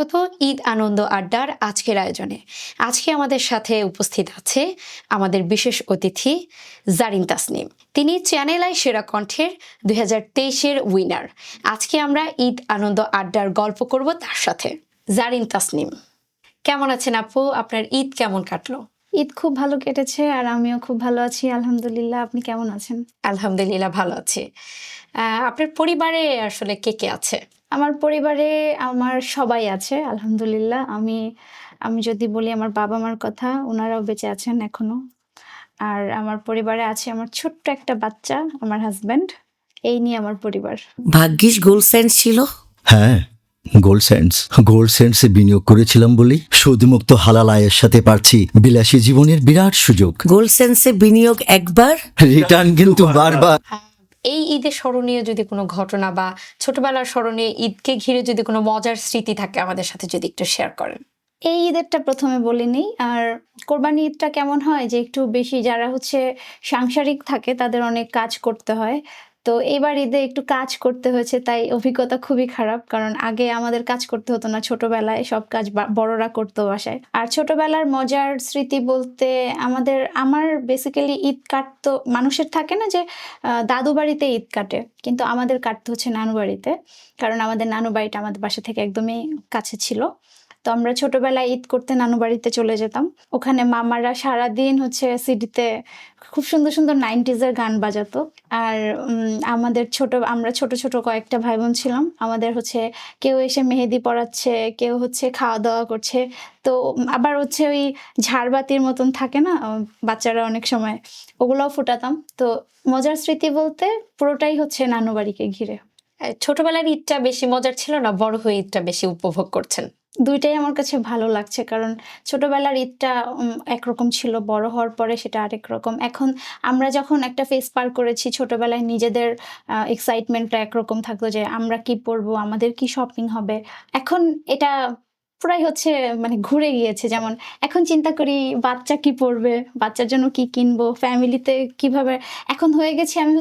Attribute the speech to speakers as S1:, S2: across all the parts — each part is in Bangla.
S1: স্বাগত ঈদ আনন্দ আড্ডার আজকের আয়োজনে। আজকে আমাদের সাথে উপস্থিত আছে আমাদের বিশেষ অতিথি জারিন তাসনিম। তিনি চ্যানেল আই সেরা কণ্ঠের 2023-এর উইনার। আজকে আমরা ঈদ আনন্দ আড্ডার গল্প করব তার সাথে। জারিন তাসনিম, কেমন আছেন আপু? আপনার ঈদ কেমন কাটলো?
S2: ঈদ খুব ভালো কেটেছে আর আমিও খুব ভালো আছি আলহামদুলিল্লাহ। আপনি কেমন আছেন?
S1: আলহামদুলিল্লাহ ভালো আছি। আপনার পরিবারে আসলে কে কে আছে?
S2: আমার পরিবারে আমার সবাই আছে আলহামদুলিল্লাহ। আমি যদি বলি আমার বাবা-মার কথা, উনারাও বেঁচে আছেন এখনো। আর আমার পরিবারে আছে আমার ছোট্ট একটা বাচ্চা, আমার হাসব্যান্ড। এই নিয়ে আমার পরিবার।
S3: ভাগ্যিস গোল্ড সেন্স ছিল।
S4: হ্যাঁ, গোল্ড সেন্টসে বিনিয়োগ করেছিলাম বলেই সুদমুক্ত হালাল আয়ের সাথে পাচ্ছি বিলাসী জীবনের বিরাট সুযোগ।
S3: গোল্ড সেন্সে বিনিয়োগ একবার,
S4: রিটার্ন কিন্তু বারবার।
S1: এই ঈদের স্মরণীয় যদি কোনো ঘটনা বা ছোটবেলার স্মরণীয় ঈদকে ঘিরে যদি কোনো মজার স্মৃতি থাকে আমাদের সাথে যদি একটু শেয়ার করেন।
S2: এই ঈদেরটা প্রথমে বলে নিই। আর কোরবানি ঈদটা কেমন হয় যে একটু বেশি যারা সাংসারিক থাকে তাদের অনেক কাজ করতে হয়। তো এবার ঈদে একটু কাজ করতে হয়েছে, তাই অভিজ্ঞতা খুবই খারাপ। কারণ আগে আমাদের কাজ করতে হতো না, ছোটবেলায় সব কাজ বড়রা করতো বাসায়। আর ছোটবেলার মজার স্মৃতি বলতে আমার বেসিক্যালি ঈদ কাটতো, মানুষের থাকে না যে দাদু বাড়িতে ঈদ কাটে, কিন্তু আমাদের কাটতে হচ্ছে নানু বাড়িতে। কারণ আমাদের নানু বাড়িটা আমাদের বাসা থেকে একদমই কাছে ছিল। তো আমরা ছোটবেলায় ঈদ করতে নানু বাড়িতে চলে যেতাম। ওখানে মামারা সারাদিন সিডিতে খুব সুন্দর সুন্দর 90s-এর গান বাজাতো। আর আমরা ছোট ছোট কয়েকটা ভাই বোন ছিলাম। আমাদের কেউ এসে মেহেদি পরাচ্ছে, কেউ খাওয়া দাওয়া করছে। তো আবার ওই ঝাড়বাতির মতন থাকে না, বাচ্চারা অনেক সময় ওগুলোও ফুটাতাম। তো মজার স্মৃতি বলতে পুরোটাই নানু বাড়িকে ঘিরে।
S1: ছোটবেলার ঈদটা বেশি মজার ছিল না বড় হয়ে ঈদটা বেশি উপভোগ করছেন?
S2: দুইটাই আমার কাছে ভালো লাগছে, কারণ ছোটবেলার ঈদটা একরকম ছিল, বড় হওয়ার পরে সেটা আরেক রকম। এখন আমরা যখন একটা ফেজ পার করেছি, ছোটবেলায় নিজেদের এক্সাইটমেন্টটা একরকম থাকতো যে আমরা কি পরবো, আমাদের কি শপিং হবে। এখন এটা পুরাই ঘুরে গিয়েছে। যেমন এখন চিন্তা করি বাচ্চা কি পরবে, বাচ্চার জন্য কি কিনবো, ফ্যামিলিতে কিভাবে। এখন হয়ে গেছি আমি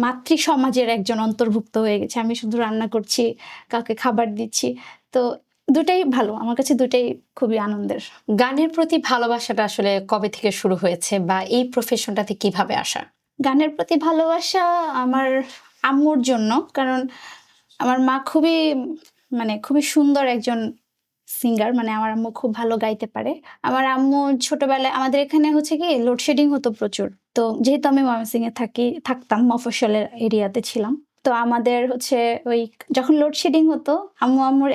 S2: মাতৃ সমাজের একজন অন্তর্ভুক্ত হয়ে গেছে। আমি শুধু রান্না করছি, কাউকে খাবার দিচ্ছি। তো দুটাই ভালো, আমার কাছে দুটাই খুবই আনন্দের।
S1: গানের প্রতি ভালোবাসাটা আসলে কবে থেকে শুরু হয়েছে বা এই প্রফেশনটাতে কিভাবে আসা?
S2: গানের প্রতি ভালোবাসা আমার আম্মুর জন্য, কারণ আমার মা খুবই সুন্দর একজন সিঙ্গার। আমার আম্মু খুব ভালো গাইতে পারে। আমার আম্মু ছোটবেলায় আমাদের এখানে কি লোডশেডিং হতো প্রচুর। তো যেহেতু আমি ময়মনসিংহে থাকতাম, মফস্বলের এরিয়াতে ছিলাম। তো আমাদের ওই যখন লোডশেডিং হতো,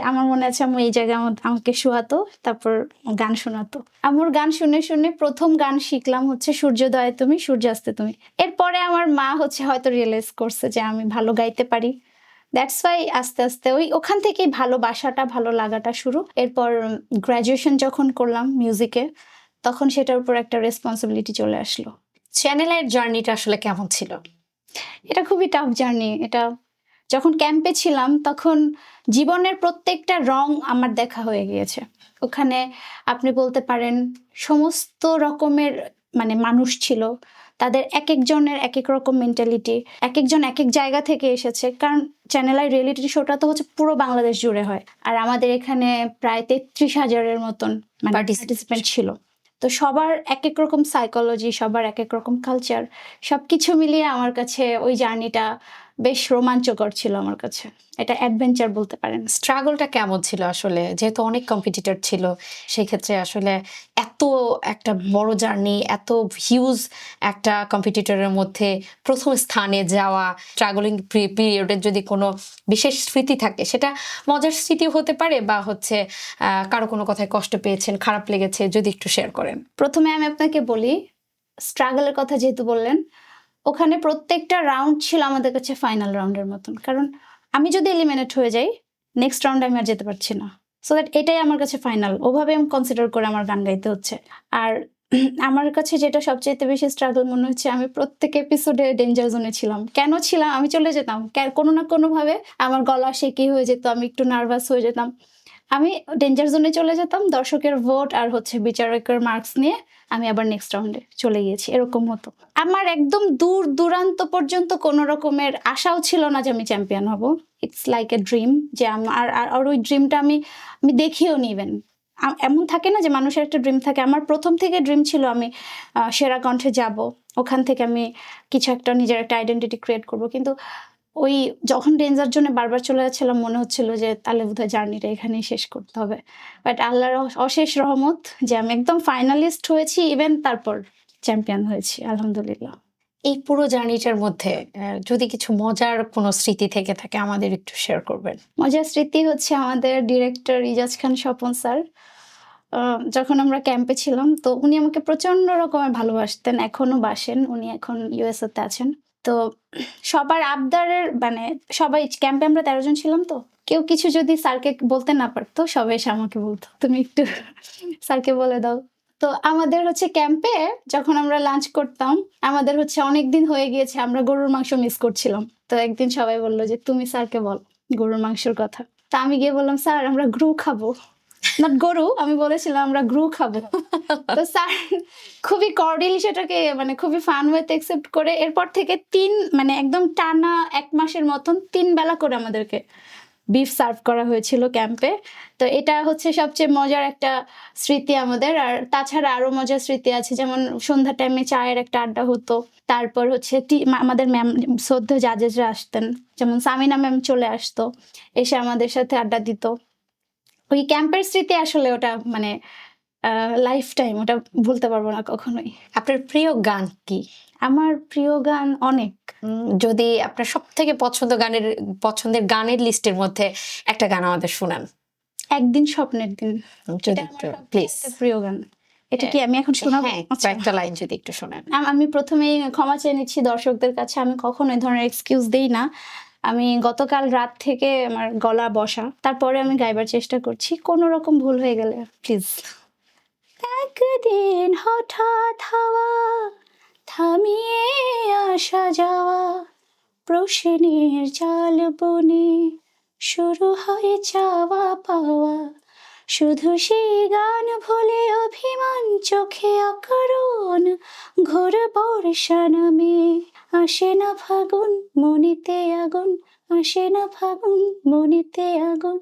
S2: আমার মনে আছে আম্মু এই জায়গায় আমাকে শোয়াতো, তারপর গান শোনাতো। আম্মুর গান শুনে শুনে প্রথম গান শিখলাম সূর্যোদয়ে তুমি সূর্যাস্তে তুমি। এরপরে আমার মা হয়তো রিয়েলাইজ করছে যে আমি ভালো গাইতে পারি। দ্যাটস ওয়াই আস্তে আস্তে ওখান থেকেই ভালোবাসাটা, ভালো লাগাটা শুরু। এরপর গ্র্যাজুয়েশন যখন করলাম মিউজিকে, তখন সেটার উপর একটা রেসপন্সিবিলিটি চলে আসলো।
S1: চ্যানেলের জার্নিটা আসলে কেমন ছিল?
S2: এটা খুবই টাফ জার্নি। এটা যখন ক্যাম্পে ছিলাম তখন জীবনের প্রত্যেকটা রং আমার দেখা হয়ে গিয়েছে। ওখানে আপনি বলতে পারেন সমস্ত রকমের মানুষ ছিল। তাদের এক একজনের এক এক রকম মেন্টালিটি, এক একজন এক এক জায়গা থেকে এসেছে। কারণ চ্যানেল আই রিয়েলিটি শোটা তো পুরো বাংলাদেশ জুড়ে হয়। আর আমাদের এখানে প্রায় 33,000-এর মতন পার্টিসিপেন্ট ছিল। তো সবার এক এক রকম সাইকোলজি, সবার এক এক রকম কালচার, সবকিছু মিলিয়ে আমার কাছে ওই জার্নিটা বেশ রোমাঞ্চকর ছিল। আমার কাছে এটা অ্যাডভেঞ্চার বলতে পারেন।
S1: স্ট্রাগলটা কেমন ছিল আসলে? যেহেতু অনেক কম্পিটিটর ছিল, সেই ক্ষেত্রে আসলে এত একটা বড় জার্নি, এত হিউজ একটা কম্পিটিটরের মধ্যে প্রথম স্থানে যাওয়া, স্ট্রাগলিং পিরিয়ডের যদি কোনো বিশেষ স্মৃতি থাকে, সেটা মজার স্মৃতিও হতে পারে বা কারো কোনো কথায় কষ্ট পেয়েছেন, খারাপ লেগেছে, যদি একটু শেয়ার করেন।
S2: প্রথমে আমি আপনাকে বলি, স্ট্রাগলের কথা যেহেতু বললেন, ওখানে প্রত্যেকটা রাউন্ড ছিল আমাদের কাছে ফাইনাল রাউন্ডের মতন। কারণ আমি যদি এলিমিনেট হয়ে যাই, নেক্সট রাউন্ডে আমি আর যেতে পারছি না। সো দ্যাট এটাই আমার কাছে ফাইনাল, ওভাবে আমি কনসিডার করে আমার গান গাইতে হচ্ছে। আর আমার কাছে যেটা সবচেয়ে বেশি স্ট্রাগল মনে হচ্ছে, আমি প্রত্যেক এপিসোডে ডেঞ্জার জোনে ছিলাম। কেন ছিলাম? আমি চলে যেতাম কোনো না কোনোভাবে, আমার গলা শেকি হয়ে যেত, আমি একটু নার্ভাস হয়ে যেতাম। আমি ডেঞ্জার জোনে চলে যেতাম, দর্শকের ভোট আর হচ্ছে বিচারকের মার্কস নিয়ে আমি আবার নেক্সট রাউন্ডে চলে গিয়েছি, এরকম হতো। আমার একদম দূর দূরান্ত পর্যন্ত কোনো রকমের আশাও ছিল না যে আমি চ্যাম্পিয়ন হব। ইটস লাইক এ ড্রিম, যে আমার আর ওই ড্রিমটা আমি দেখিও নি ইভেন। এমন থাকে না যে মানুষের একটা ড্রিম থাকে, আমার প্রথম থেকে ড্রিম ছিল আমি সেরা কণ্ঠে যাব, ওখান থেকে আমি কিছু একটা নিজের একটা আইডেন্টিটি ক্রিয়েট করব। কিন্তু ওই যখন ডেঞ্জার জন্য বারবার চলে যাচ্ছিলাম মনে হচ্ছিল যে তাহলে বোধহয় জার্নিটা এখানেই শেষ করতে হবে। বাট আল্লাহর অশেষ রহমত যে আমি একদম ফাইনালিস্ট হয়েছি, ইভেন তারপর চ্যাম্পিয়ন হয়েছি, আলহামদুলিল্লাহ।
S1: এই পুরো জার্নিটার মধ্যে যদি কিছু মজার কোনো স্মৃতি থেকে থাকে আমাদের একটু শেয়ার করবেন।
S2: মজার স্মৃতি হচ্ছে আমাদের ডিরেক্টর ইজাজ খান স্বপন স্যার, যখন আমরা ক্যাম্পে ছিলাম তো উনি আমাকে প্রচন্ড রকমের ভালোবাসতেন, এখনো বাসেন। উনি এখন ইউএসএ তে আছেন। তো সবার আবদারের মানে সবাই ক্যাম্পে আমরা 13 জন ছিলাম, তো কেউ কিছু যদি স্যারকে বলতে না পারতো সবাই এসে আমাকে বলতো তুমি একটু স্যারকে বলে দাও। তো আমাদের হচ্ছে ক্যাম্পে যখন আমরা লাঞ্চ করতাম, আমাদের হচ্ছে অনেক দিন হয়ে গিয়েছে, আমরা গরুর মাংস মিস করছিলাম। তো একদিন সবাই বললো যে তুমি স্যারকে বল গরুর মাংসের কথা। তা আমি গিয়ে বললাম স্যার আমরা গ্রু খাবো, নট গরু, আমি বলেছিলাম আমরা গ্রু খাবো। তো স্যার খুবই কর্ডিয়ালি সেটাকে মানে খুবই ফান ওয়েতে অ্যাকসেপ্ট করে এরপর থেকে মানে একদম টানা 1 মাসের মতন 3 বেলা করে আমাদেরকে বিফ সার্ভ করা হয়েছিল ক্যাম্পে। তো এটা হচ্ছে সবচেয়ে মজার একটা স্মৃতি আমাদের। আর তাছাড়া আরো মজার স্মৃতি আছে, যেমন সন্ধ্যা টাইমে চায়ের একটা আড্ডা হতো। তারপর হচ্ছে আমাদের ম্যাম শ্রদ্ধেয় জাজেসরা আসতেন, যেমন সামিনা ম্যাম চলে আসতো, এসে আমাদের সাথে আড্ডা দিত। ওই ক্যাম্পের স্মৃতি আসলে ওটা মানে লাইফ টাইম, ওটা ভুলতে পারবো না কখনোই।
S1: আপনার প্রিয় গান কি?
S2: আমার প্রিয় গান অনেক।
S1: যদি আপনার সব থেকে পছন্দের গানের লিস্টের মধ্যে একটা গান আমাদের শোনান।
S2: একদিন স্বপ্নের দিন,
S1: যদি
S2: এটা
S1: একটু
S2: আমার
S1: প্লিজ।
S2: সবচেয়ে প্রিয় গান। এটা কি আমি এখন শোনাবো?
S1: হ্যাঁ,
S2: আচ্ছা।
S1: একটা লাইন যদি একটু শোনান।
S2: আমি প্রথমেই ক্ষমা চেয়ে নিচ্ছি দর্শকদের কাছে, আমি কখনো এই ধরনের এক্সকিউজ দেই না। আমি গতকাল রাত থেকে আমার গলা বসা, তারপরে আমি গাইবার চেষ্টা করছি, কোনো রকম ভুল হয়ে গেলে প্লিজ। একদিন হঠাৎ হাওয়া থামিয়ে আসা যাওয়া, প্রশ্নের জাল বনে শুরু হয় চাওয়া পাওয়া, শুধু সেই গান ভুলে অভিমান চোখে অকারণ, ঘোর বর্ষা নামে আসে না ফাগুন, মনিতে আগুন আসে না ফাগুন, মনিতে আগুন,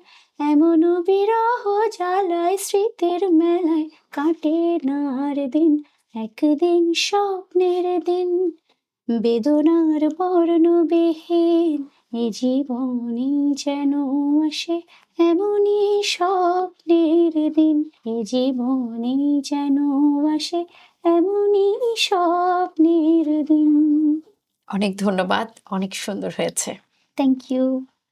S2: এমন বিরহ জ্বালায় স্মৃতির মেলায় কাটে না আর দিন, একদিন স্বপ্নের দিন, বেদনার বর্ণবিহীন এ জীবনই যেন আসে এমনই স্বপ্নের দিন, এ জীবনই যেন আসে এমনই স্বপ্নের দিন।
S1: অনেক ধন্যবাদ, অনেক সুন্দর হয়েছে।
S2: Thank you.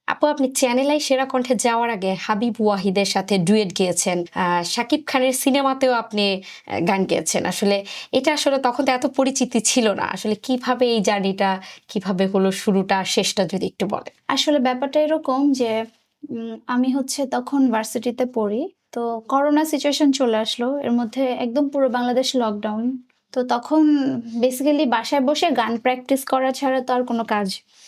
S1: আপু, আপনি চ্যানেলাই সেরা কণ্ঠে যাওয়ার আগে হাবিব ওয়াহিদের সাথে ডুয়েট গেয়েছেন, শাকিব খানের সিনেমাতেও আপনি গান গেয়েছেন। আসলে এটা আসলে তখন তো এত পরিচিতি ছিল না, আসলে কিভাবে এই জার্নিটা কিভাবে হলো, শুরুটা শেষটা যদি একটু বলেন।
S2: আসলে ব্যাপারটা এরকম যে আমি হচ্ছে তখন ভার্সিটিতে পড়ি, তো করোনা সিচুয়েশন চলে আসলো, এর মধ্যে একদম পুরো বাংলাদেশ লকডাউন। তো তখন বেসিক্যালি বাসায় বসে গান প্র্যাকটিস করা ছাড়া তো আর কোনো কাজ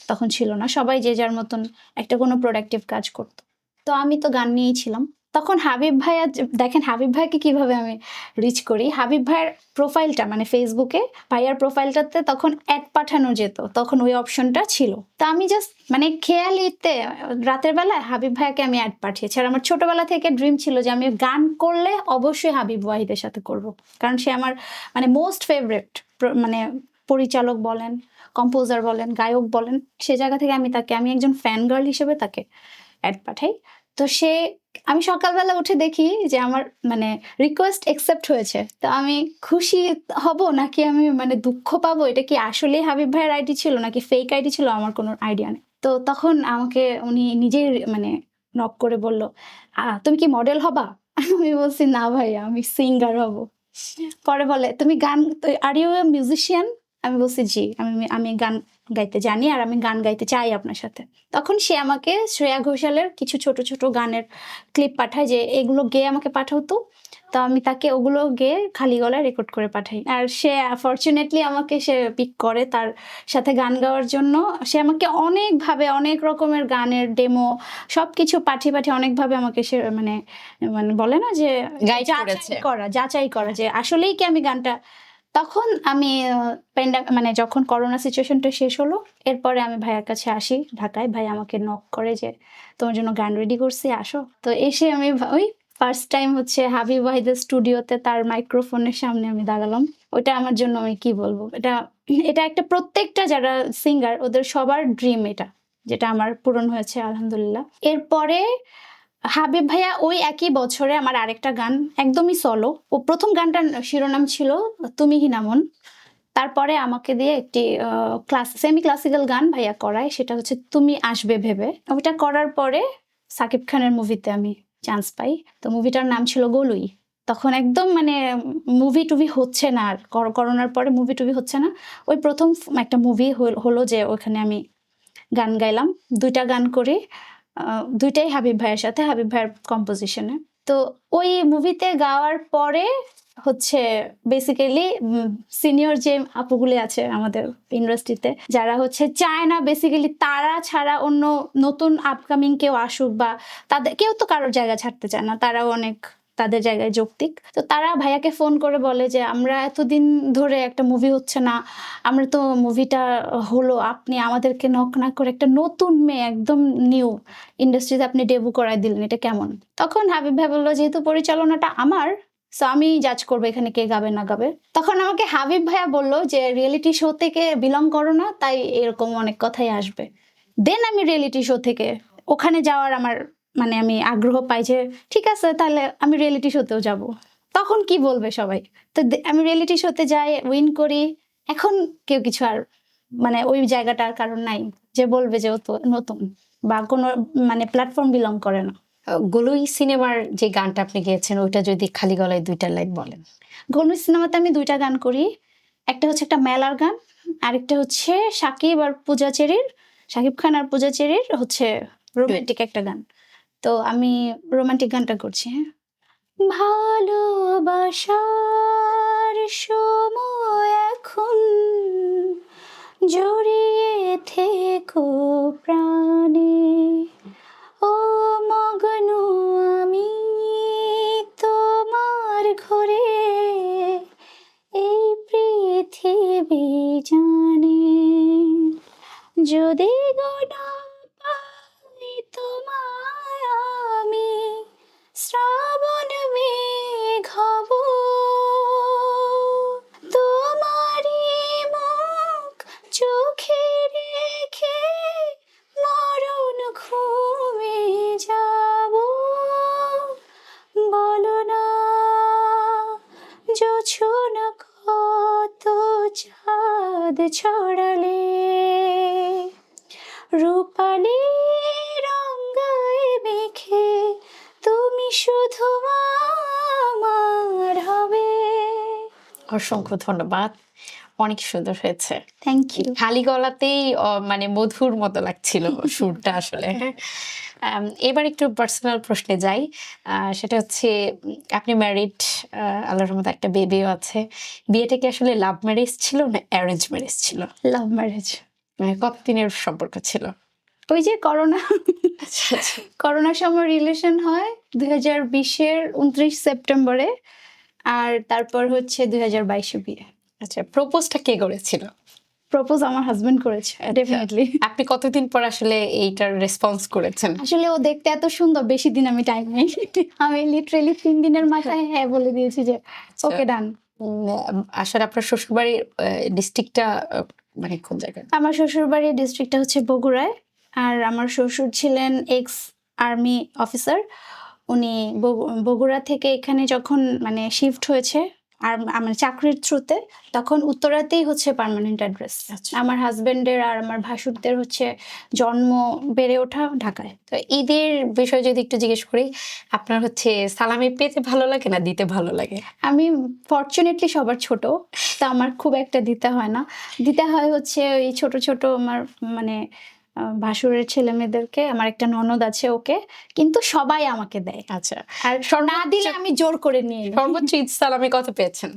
S2: তখন ছিল না, সবাই যে যার মতন একটা কোনো প্রোডাক্টিভ কাজ করতো। তো আমি তো গান নিয়েই ছিলাম। তখন হাবিব ভাইয়া, দেখেন হাবিব ভাইকে কিভাবে আমি রিচ করি। হাবিব ভাইয়ের প্রোফাইলটা মানে ফেসবুকে ভাইয়ার প্রোফাইলটাতে তখন অ্যাড পাঠানো যেত, তখন ওই অপশনটা ছিল। তো আমি জাস্ট মানে খেয়ালিতে রাতের বেলায় হাবিব ভাইয়াকে আমি অ্যাড পাঠিয়েছি। আর আমার ছোটবেলা থেকে ড্রিম ছিল যে আমি গান করলে অবশ্যই হাবিব ওয়াহিদের সাথে করব, কারণ সে আমার মানে মোস্ট ফেভারিট, মানে পরিচালক বলেন, কম্পোজার বলেন, গায়ক বলেন, সে জায়গা থেকে আমি একজন ফ্যান গার্ল হিসেবে তাকে অ্যাড পাঠাই। তো আমি সকালবেলা উঠে দেখি যে আমার মানে রিকোয়েস্ট অ্যাকসেপ্ট হয়েছে। তো আমি খুশি হব নাকি আমি মানে দুঃখ পাবো, এটা কি আসলে হাবিব ভাইয়ের আইডি ছিল নাকি ফেক আইডি ছিল, আমার কোনো আইডিয়া নেই। তো তখন আমাকে উনি নিজেই মানে নক করে বলল, তুমি কি মডেল হবা? আমি বলছি না ভাই, আমি সিঙ্গার হব। পরে বলে তুমি গান, আর ইউ এ মিউজিশিয়ান? আমি বলছি জি, আমি গান গাইতে জানি আর আমি গান গাইতে চাই আপনার সাথে। তখন সে আমাকে শ্রেয়া ঘোষালের কিছু ছোট ছোট গানের ক্লিপ পাঠায় যে এগুলো গেয়ে আমাকে পাঠাও তো। তো আমি তাকে ওগুলো গেয়ে খালি গলায় রেকর্ড করে পাঠাই। আর সে ফরচুনেটলি আমাকে সে পিক করে তার সাথে গান গাওয়ার জন্য। সে আমাকে অনেকভাবে অনেক রকমের গানের ডেমো সবকিছু পাঠিয়ে অনেকভাবে আমাকে সে মানে মানে বলে না যে
S1: গাইড করেছে।
S2: যাচাই করা যে আসলেই কি আমি গানটা। তখন আমি মানে যখন করোনা সিচুয়েশনটা শেষ হলো, এরপরে আমি ভাইয়ার কাছে আসি ঢাকায়। ভাই আমাকে নক করে যে তোমার জন্য গান রেডি করছি, আসো। তো এসে আমি ওই ফার্স্ট টাইম হচ্ছে হাবিব ওয়াহিদের স্টুডিওতে তার মাইক্রোফোনের সামনে আমি দাঁড়ালাম। ওইটা আমার জন্য আমি কি বলবো, এটা এটা একটা প্রত্যেকটা যারা সিঙ্গার ওদের সবার ড্রিম, এটা যেটা আমার পূরণ হয়েছে আলহামদুলিল্লাহ। এরপরে হাবিব ভাইয়া ওই একই বছরে আমার আরেকটা গান একদমই সলো, ও প্রথম গানটার শিরোনাম ছিল তুমি কি নামন। তারপরে আমাকে দিয়ে একটি সেমি ক্লাসিক্যাল গান ভাইয়া করায়, সেটা হচ্ছে তুমি আসবে ভেবে। ওইটা করার পরে সাকিব খানের মুভিতে আমি চান্স পাই। তো মুভিটার নাম ছিল গোলুই। তখন একদম মানে মুভি টুভি হচ্ছে না, আর করোনার পরে মুভি টুভি হচ্ছে না। ওই প্রথম একটা মুভি হলো যে ওখানে আমি গান গাইলাম, 2টা গান করি, 2টাই হাবিব ভাইয়ের সাথে, হাবিব ভাইয়ের কম্পোজিশনে। তো ওই মুভিতে গাওয়ার পরে হচ্ছে বেসিক্যালি সিনিয়র যে আপুগুলি আছে আমাদের ইন্ডাস্ট্রিতে যারা হচ্ছে চায় না বেসিক্যালি তারা ছাড়া অন্য নতুন আপকামিং কেউ আসুক, বা তাদের কেউ তো কারোর জায়গা ছাড়তে চায় না, তারাও অনেক তাদের জায়গায় যৌক্তিক। তো তারা ভাইয়াকে ফোন করে বলে যে আমরা এতদিন ধরে একটা মুভি হচ্ছে না, আমরা তো মুভিটা হলো, আপনি আমাদেরকে নক না করে একটা নতুন মেয়ে একদম নিউ ইন্ডাস্ট্রিতে আপনি ডেবু করাই দিলেন, এটা কেমন। তখন হাবিব ভাই বললো যেহেতু পরিচালনাটা আমার, সো আমি জাজ করবো এখানে কে গাবে না গাবে। তখন আমাকে হাবিব ভাইয়া বললো যে রিয়েলিটি শো থেকে বিলং করো না, তাই এরকম অনেক কথাই আসবে। দেন আমি রিয়েলিটি শো থেকে ওখানে যাওয়ার আমার মানে আমি আগ্রহ পাই যে ঠিক আছে তাহলে আমি রিয়েলিটি শোতেও যাব। তখন কি বলবে সবাই, তো আমি রিয়েলিটি শোতে যাই, উইন করি। এখন কেউ কিছু আর মানে ওই জায়গাটার কারণ নাই যে বলবে যে ও তো নতুন বা কোনো মানে প্ল্যাটফর্ম বিলং করে না।
S1: গোলুই সিনেমার যে গানটা আপনি গেয়েছেন ওইটা যদি খালি গলায় 2টা লাইন বলেন।
S2: গোলু সিনেমাতে আমি 2টা গান করি, একটা হচ্ছে একটা মেলার গান, আরেকটা হচ্ছে শাকিব খান আর পূজা চেরির হচ্ছে রোমান্টিক একটা গান। তো আমি রোমান্টিক গানটা করছি। হ্যাঁ, ভালোবাসার সময় এখন জড়িয়ে থেকো প্রাণে, ও মগ্ন আমি তোমার ঘরে, এই পৃথিবী জানে যদি গোনা পাই তোমায় আমি শ্রাবণ মেঘ হব, তোমারই মুখ চোখে রেখে মরণ ঘুমে যাব। বলো না জোছনা কত চাঁদ ছড়ালে, রূপালি রঙায় মেখে তুমি শুধু আমার হবে।
S1: অসংখ্য ধন্যবাদ, অনেক সুন্দর হয়েছে।
S2: Thank you.
S1: খালি গলাতেই মানে মধুর মতো লাগছিল সুরটা আসলে। এবার একটু পার্সোনাল প্রশ্নে যাই। সেটা হচ্ছে আপনি ম্যারিড, আল্লাহর রহমতে একটা বেবিও আছে। বিয়েটা কি আসলে লাভ ম্যারেজ ছিল না অ্যারেঞ্জ ম্যারেজ ছিল?
S2: Love marriage.
S1: মানে কতদিনের সম্পর্ক ছিল?
S2: ওই যে করোনা,
S1: আচ্ছা আচ্ছা।
S2: করোনার সময় রিলেশন হয় 2020-এর 29 সেপ্টেম্বরে, আর তারপর হচ্ছে 2022-এ বিয়ে।
S1: আচ্ছা, প্রপোজটা কে করেছিল?
S2: প্রপোজ আমার হাজবেন্ড করেছে ডেফিনেটলি।
S1: আপনি কতদিন পর আসলে এইটার রেসপন্স করেছেন?
S2: আসলে ও দেখতে এত সুন্দর, বেশি দিন আমি টাইম নেই, আমি লিটারেলি 3 দিনের মাথায় হ্যাঁ বলে দিয়েছি যে ওকে ডান।
S1: আসলে আপনার শ্বশুরবাড়ির ডিস্ট্রিক্টটা মানে কোন জায়গায়?
S2: আমার শ্বশুরবাড়ির ডিস্ট্রিক্টটা হচ্ছে বগুড়ায়, আর আমার শ্বশুর ছিলেন এক্স আর্মি অফিসার। উনি বগুড়া থেকে এখানে যখন মানে শিফট হয়েছে আর আমার চাকরির থ্রুতে, তখন উত্তরাতেই হচ্ছে পার্মানেন্ট অ্যাড্রেস।
S1: আচ্ছা।
S2: আমার হাজবেন্ডের আর আমার ভাসুরদের হচ্ছে জন্ম বেড়ে ওঠা ঢাকায়।
S1: তো ঈদের বিষয় যদি একটু জিজ্ঞেস করি, আপনার হচ্ছে সালামি পেতে ভালো লাগে না দিতে ভালো লাগে?
S2: আমি ফরচুনেটলি সবার ছোট, তো আমার খুব একটা দিতে হয় না। দিতে হয় হচ্ছে ওই ছোট ছোট আমার মানে ভাসুরের ছেলে মেয়েদেরকে। আমার একটা ননদ আছে, ওকে, কিন্তু সবাই আমাকে দেয়।
S1: আচ্ছা,
S2: আর না দিলে আমি জোর করে নিয়ে নিই।
S1: সর্বোচ্চ ঈদ সালামি কত পেয়েছেন?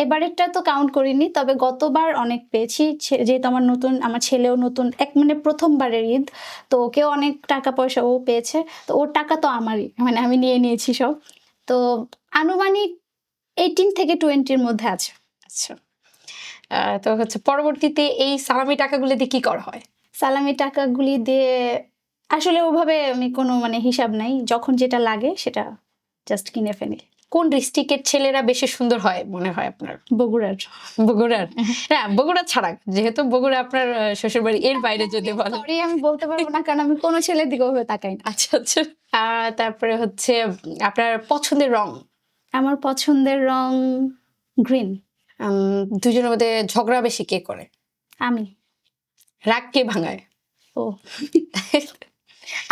S2: এবারেরটা তো কাউন্ট করিনি, তবে গতবার অনেক পেয়েছি। যেহেতু আমার ছেলেও নতুন, মানে প্রথমবারের ঈদ, তো ওকেও অনেক টাকা পয়সা ও পেয়েছে, তো ওর টাকা তো আমারই, মানে আমি নিয়ে নিয়েছি সব। তো আনুমানিক 18 থেকে 20-র মধ্যে আছে।
S1: আচ্ছা, তো হচ্ছে পরবর্তীতে এই সালামি টাকাগুলো দিয়ে কি করা হয়?
S2: সালামি টাকাগুলি দিয়ে আসলে ওভাবে আমি কোনো মানে হিসাব নাই, যখন যেটা লাগে সেটা জাস্ট কিনে ফেলি।
S1: কোন ডিস্ট্রিক্টের ছেলেরা বেশি সুন্দর হয় মনে হয় আপনার?
S2: বগুড়ার।
S1: বগুড়ার? হ্যাঁ, বগুড়া ছাড়া, যেহেতু বগুড়া আপনার শ্বশুরবাড়ি, এর বাইরে যদি বলেন।
S2: সরি, আমি বলতে পারবো না, কারণ আমি কোনো ছেলের দিকে ওভাবে তাকাই না।
S1: আচ্ছা আচ্ছা। তারপরে হচ্ছে আপনার পছন্দের রং?
S2: আমার পছন্দের রং গ্রিন।
S1: দুজনের মধ্যে ঝগড়া বেশি কে করে?
S2: আমি।
S1: রাগ কে ভাঙায়?
S2: ও,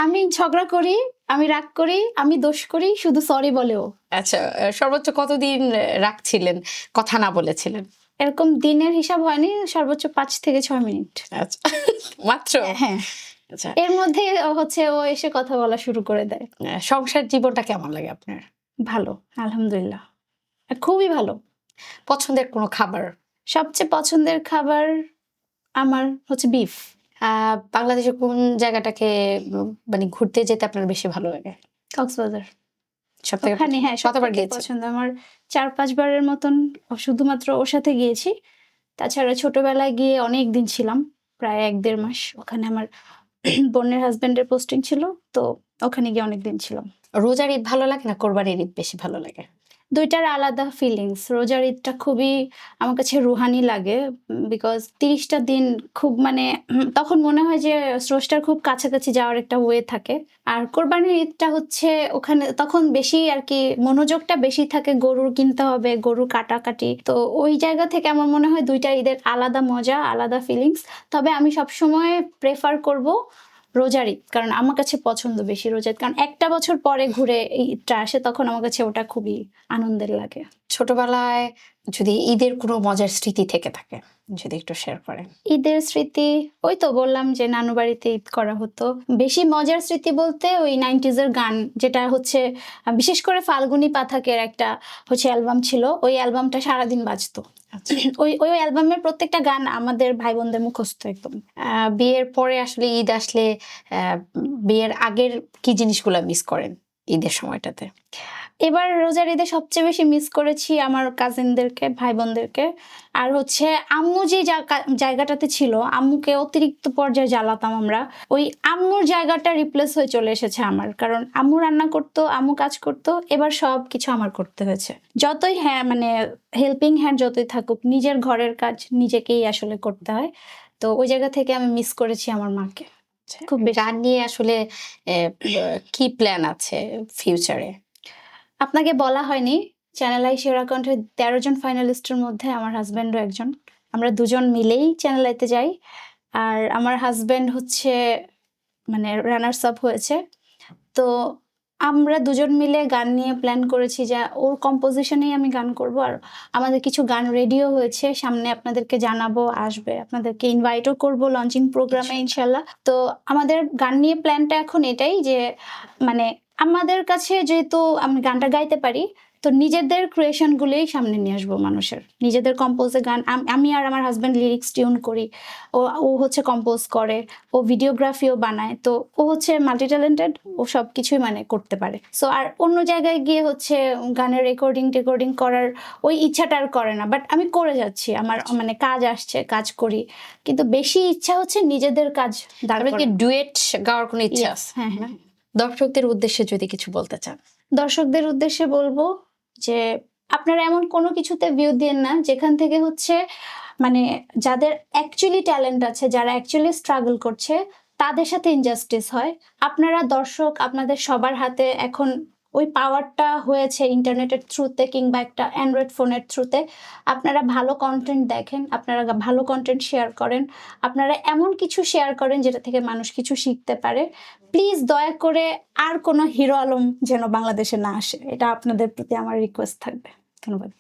S2: আমি ঝগড়া করি, আমি রাগ করি, আমি দোষ করি, শুধু সরি বলেও।
S1: আচ্ছা, সর্বোচ্চ কতদিন রাখছিলেন, কথা না বলেছিলেন?
S2: এরকম দিনের হিসাব হয়নি, সর্বোচ্চ 5 থেকে 6 মিনিট।
S1: আচ্ছা, মাত্র?
S2: হ্যাঁ,
S1: আচ্ছা,
S2: এর মধ্যে হচ্ছে ও এসে কথা বলা শুরু করে দেয়।
S1: সংসার জীবনটা কেমন লাগে আপনার?
S2: ভালো, আলহামদুলিল্লাহ, খুবই ভালো।
S1: পছন্দের কোনো খাবার?
S2: সবচেয়ে পছন্দের খাবার আমার হচ্ছে বিফ।
S1: বাংলাদেশের কোন জায়গাটাকে মানে ঘুরতে যেতে আপনার বেশি ভালো লাগে?
S2: কক্সবাজার।
S1: সবথেকে
S2: ওখানে হ্যাঁ
S1: কতবার
S2: সবথেকে
S1: গিয়েছেন?
S2: পছন্দ আমার। 4-5 বারের মতন শুধুমাত্র ওর সাথে গিয়েছি। তাছাড়া ছোটবেলায় গিয়ে অনেক দিন ছিলাম, প্রায় 1-1.5 মাস। ওখানে আমার বোনের হাজবেন্ডের পোস্টিং ছিল, তো ওখানে গিয়ে অনেক দিন ছিলাম।
S1: রোজার ঈদ ভালো লাগে না কোরবানির ঈদ বেশি ভালো লাগে?
S2: দুইটার আলাদা ফিলিংস। রোজার ঈদটা খুবই আমার কাছে রুহানি লাগে, বিকজ 30টা দিন খুব মানে তখন মনে হয় যে স্রষ্টার খুব কাছাকাছি যাওয়ার একটা ওয়ে থাকে। আর কোরবানির ঈদটা হচ্ছে ওখানে তখন বেশি আর কি মনোযোগটা বেশি থাকে, গরুর কিনতে হবে, গরু কাটাকাটি। তো ওই জায়গা থেকে আমার মনে হয় দুইটা ঈদের আলাদা মজা, আলাদা ফিলিংস। তবে আমি সবসময় প্রেফার করব রোজার ঈদ, কারণ আমার কাছে পছন্দ বেশি রোজার ঈদ, কারণ একটা বছর পরে ঘুরে এই ঈদটা আসে, তখন আমার কাছে ওটা খুবই আনন্দের লাগে।
S1: ছোটবেলায় যদি ঈদের কোনো মজার স্মৃতি থেকে থাকে, যদি একটু শেয়ার করেন।
S2: ঈদের স্মৃতি ওই তো বললাম যে নানু বাড়িতে ঈদ করা হতো। বেশি মজার স্মৃতি বলতে ওই 90s-এর গান, যেটা হচ্ছে বিশেষ করে ফাল্গুনী পাঠাকের একটা হচ্ছে অ্যালবাম ছিল, ওই অ্যালবামটা সারাদিন বাজতো।
S1: আচ্ছা,
S2: ওই ওই অ্যালবামের প্রত্যেকটা গান আমাদের ভাই বোনদের মুখস্থ একদম।
S1: বিয়ের পরে আসলে ঈদ আসলে বিয়ের আগের কি জিনিসগুলা মিস করেন ঈদের সময়টাতে?
S2: এবার রোজার ঈদে সবচেয়ে বেশি মিস করেছি আমার কাজিনদেরকে, ভাই বোনদেরকে। আর হচ্ছে আম্মু যে জায়গাটাতে ছিল, আম্মুকে অতিরিক্ত পর্যায়ে জ্বালাতাম আমরা। ওই আম্মুর জায়গাটা রিপ্লেস হয়ে চলে এসেছে আমার, কারণ আম্মু রান্না করতো, আম্মু কাজ করতো, এবার সব কিছু আমার করতে হয়েছে। যতই হ্যাঁ মানে হেল্পিং হ্যান্ড যতই থাকুক, নিজের ঘরের কাজ নিজেকেই আসলে করতে হয়। তো ওই জায়গা থেকে আমি মিস করেছি আমার মাকে খুব বেশি।
S1: গান নিয়ে আসলে কি প্ল্যান আছে ফিউচারে?
S2: আপনাকে বলা হয়নি, চ্যানেল আই সেরা কণ্ঠে 13 জন ফাইনালিস্টের মধ্যে আমার হাজব্যান্ডও একজন। আমরা দুজন মিলেই চ্যানেল আইতে যাই। আর আমার হাজব্যান্ড হচ্ছে মানে রানার্স আপ হয়েছে। তো আমরা দুজন মিলে গান নিয়ে প্ল্যান করেছি যে ওর কম্পোজিশনেই আমি গান করব। আর আমাদের কিছু গান রেডিও হয়েছে, সামনে আপনাদেরকে জানাবো, আসবে, আপনাদেরকে ইনভাইটও করব লঞ্চিং প্রোগ্রামে ইনশাল্লাহ। তো আমাদের গান নিয়ে প্ল্যানটা এখন এটাই যে মানে আমাদের কাছে যেহেতু আমি গানটা গাইতে পারি, তো নিজেদের ক্রিয়েশনগুলোই সামনে নিয়ে আসবো মানুষের। নিজেদের কম্পোজে গান আমি আর আমার হাজব্যান্ড লিরিক্স টিউন করি, ও হচ্ছে কম্পোজ করে, ও ভিডিওগ্রাফিও বানায়। তো ও হচ্ছে মাল্টি ট্যালেন্টেড, ও সব কিছুই মানে করতে পারে। সো আর অন্য জায়গায় গিয়ে হচ্ছে গানের রেকর্ডিং করার ওই ইচ্ছাটা আর করে না, বাট আমি করে যাচ্ছি, আমার মানে কাজ আসছে, কাজ করি, কিন্তু বেশি ইচ্ছা হচ্ছে নিজেদের কাজ দাঁড়
S1: আপনার কি
S2: করানো।
S1: ডুয়েট গাওয়ার কোনো ইচ্ছা
S2: Yes,
S1: আছে?
S2: হ্যাঁ হ্যাঁ।
S1: দর্শকদের উদ্দেশ্যে যদি কিছু বলতে চান।
S2: দর্শকদের উদ্দেশ্যে বলবো যে আপনারা এমন কোনো কিছুতে ভিউ দিন না যেখান থেকে হচ্ছে মানে যাদের অ্যাকচুয়ালি ট্যালেন্ট আছে, যারা অ্যাকচুয়ালি স্ট্রাগল করছে, তাদের সাথে ইনজাস্টিস হয়। আপনারা দর্শক, আপনাদের সবার হাতে এখন ওই পাওয়ারটা হয়েছে ইন্টারনেটের থ্রুতে কিংবা একটা অ্যান্ড্রয়েড ফোনের থ্রুতে। আপনারা ভালো কন্টেন্ট দেখেন, আপনারা ভালো কন্টেন্ট শেয়ার করেন, আপনারা এমন কিছু শেয়ার করেন যেটা থেকে মানুষ কিছু শিখতে পারে। প্লিজ দয়া করে আর কোনো হিরো আলম যেন বাংলাদেশে না আসে, এটা আপনাদের প্রতি আমার রিকোয়েস্ট থাকবে। ধন্যবাদ।